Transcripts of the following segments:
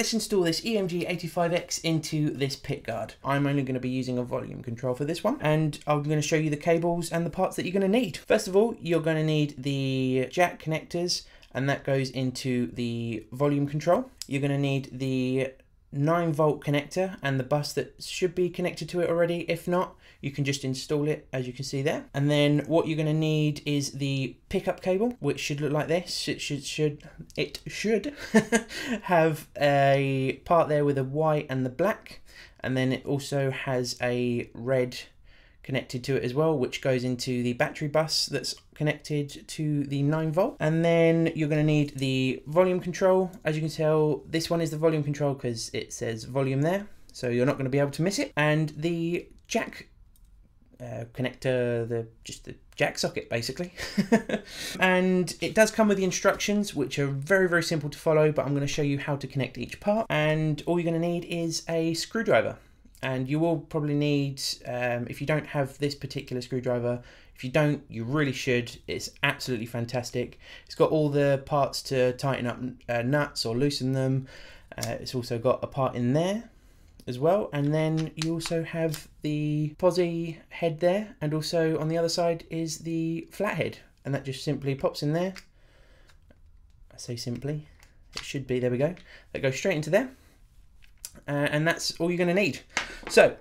let's install this EMG85X into this pickguard. I'm only going to be using a volume control for this one, and I'm going to show you the cables and the parts that you're going to need. First of all, you're going to need the jack connectors, and that goes into the volume control. You're going to need the 9-volt connector and the bus that should be connected to it already. If not, you can just install it, as you can see there. And then what you're going to need is the pickup cable, which should look like this. It should have a part there with a white and the black, and then it also has a red connected to it as well, which goes into the battery bus that's connected to the 9-volt. And then you're going to need the volume control. As you can tell, this one is the volume control because it says volume there, so you're not going to be able to miss it. And the jack connector, just the jack socket basically. And it does come with the instructions, which are very, very simple to follow, but I'm going to show you how to connect each part. And all you're going to need is a screwdriver. And you will probably need, if you don't have this particular screwdriver, if you don't, you really should. It's absolutely fantastic. It's got all the parts to tighten up nuts or loosen them. It's also got a part in there as well. And then you also have the posi head there. And also on the other side is the flathead. And that just simply pops in there. I say simply, it should be, there we go. That goes straight into there. And that's all you're going to need. So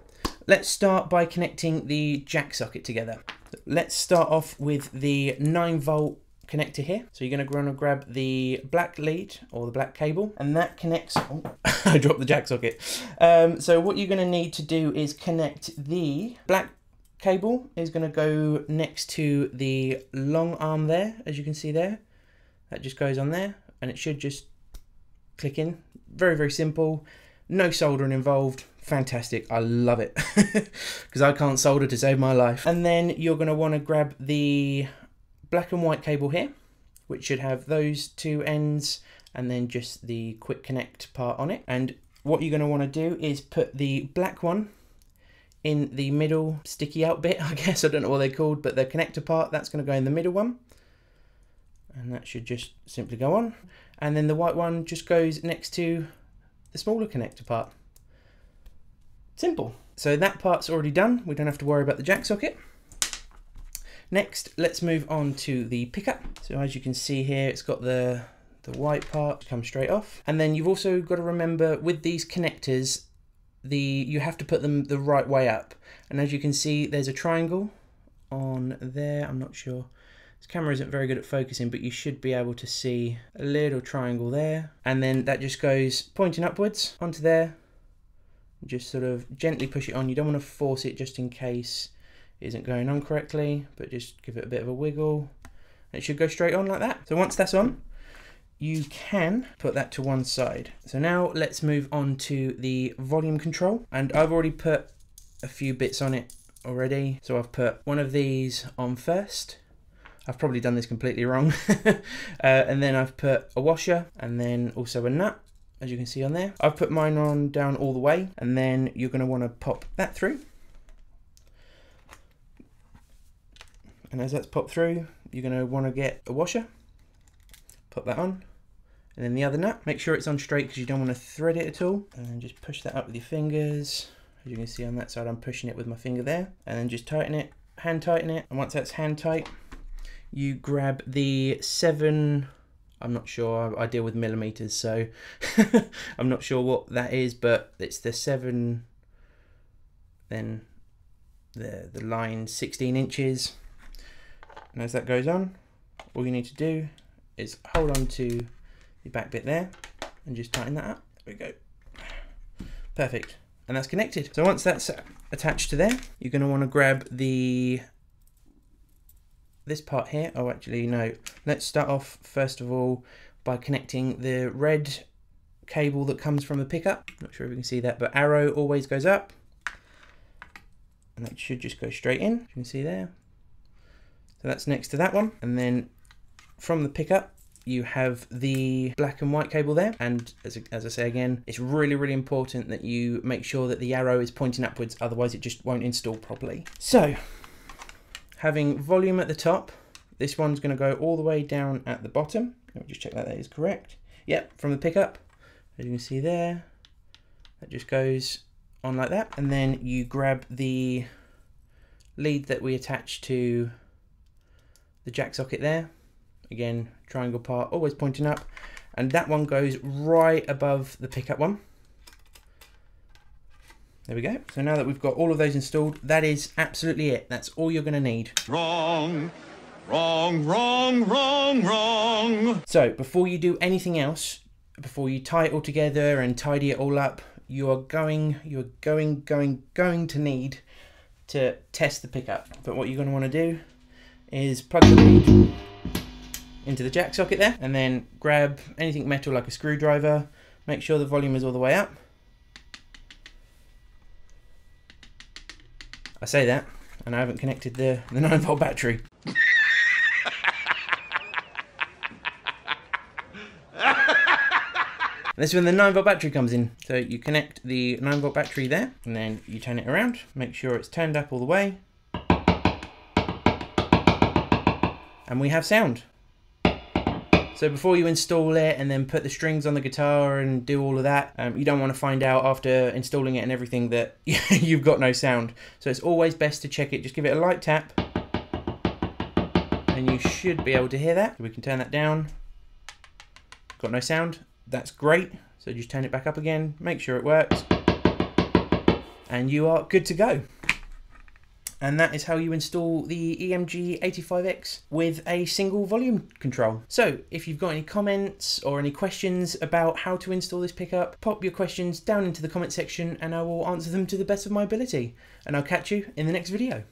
let's start by connecting the jack socket together. Let's start off with the 9-volt connector here. So you're going to grab the black lead or the black cable, and that connects. Oh, I dropped the jack socket. So what you're going to need to do is connect the black cable is going to go next to the long arm there, as you can see there. That just goes on there, and it should just click in. Very, very simple. No soldering involved. Fantastic. I love it because I can't solder to save my life. And then you're going to want to grab the black and white cable here, which should have those two ends and then just the quick connect part on it. And what you're going to want to do is put the black one in the middle sticky out bit, I guess. I don't know what they're called, but the connector part, that's going to go in the middle one. And that should just simply go on. And then the white one just goes next to the smaller connector part. Simple. So that part's already done. We don't have to worry about the jack socket. Next, let's move on to the pickup. So as you can see here, it's got the white part comes straight off. And then you've also got to remember with these connectors, you have to put them the right way up. And as you can see, there's a triangle on there. I'm not sure. This camera isn't very good at focusing, but you should be able to see a little triangle there. And then that just goes pointing upwards onto there. Just sort of gently push it on. You don't want to force it just in case it isn't going on correctly, but just give it a bit of a wiggle. And it should go straight on like that. So once that's on, you can put that to one side. So now let's move on to the volume control. And I've already put a few bits on it already. So I've put one of these on first. I've probably done this completely wrong. And then I've put a washer and then also a nut, as you can see on there. I've put mine on down all the way, and then you're going to want to pop that through. And as that's popped through, you're going to want to get a washer, pop that on, and then the other nut. Make sure it's on straight because you don't want to thread it at all. And then just push that up with your fingers. As you can see on that side, I'm pushing it with my finger there. And then just tighten it, hand tighten it. And once that's hand tight, you grab the 7, I'm not sure, I deal with millimeters, so I'm not sure what that is, but it's the 7, then the line 16 inches. And as that goes on, all you need to do is hold on to the back bit there and just tighten that up. There we go. Perfect. And that's connected. So once that's attached to there, you're going to want to grab this part here. Oh, actually, no. Let's start off, first of all, by connecting the red cable that comes from the pickup. Not sure if you can see that, but arrow always goes up. And that should just go straight in, you can see there. So that's next to that one. And then from the pickup, you have the black and white cable there. And as I say again, it's really, really important that you make sure that the arrow is pointing upwards, otherwise it just won't install properly. So, having volume at the top, this one's going to go all the way down at the bottom. Let me just check that is correct. Yep, from the pickup. As you can see there, that just goes on like that, and then you grab the lead that we attach to the jack socket there. Again, triangle part, always pointing up, and that one goes right above the pickup one. There we go. So now that we've got all of those installed, that is absolutely it. That's all you're going to need. Wrong, wrong, wrong, wrong, wrong. So before you do anything else, before you tie it all together and tidy it all up, you're going to need to test the pickup. But what you're going to want to do is plug the lead into the jack socket there, and then grab anything metal like a screwdriver. Make sure the volume is all the way up. I say that, and I haven't connected the 9-volt battery. This is when the 9-volt battery comes in. So you connect the 9-volt battery there, and then you turn it around. Make sure it's turned up all the way. And we have sound. So before you install it and then put the strings on the guitar and do all of that, you don't want to find out after installing it and everything that you've got no sound. So it's always best to check it. Just give it a light tap and you should be able to hear that. So we can turn that down. Got no sound. That's great. So just turn it back up again, make sure it works, and you are good to go. And that is how you install the EMG85X with a single volume control. So if you've got any comments or any questions about how to install this pickup, pop your questions down into the comment section and I will answer them to the best of my ability. And I'll catch you in the next video.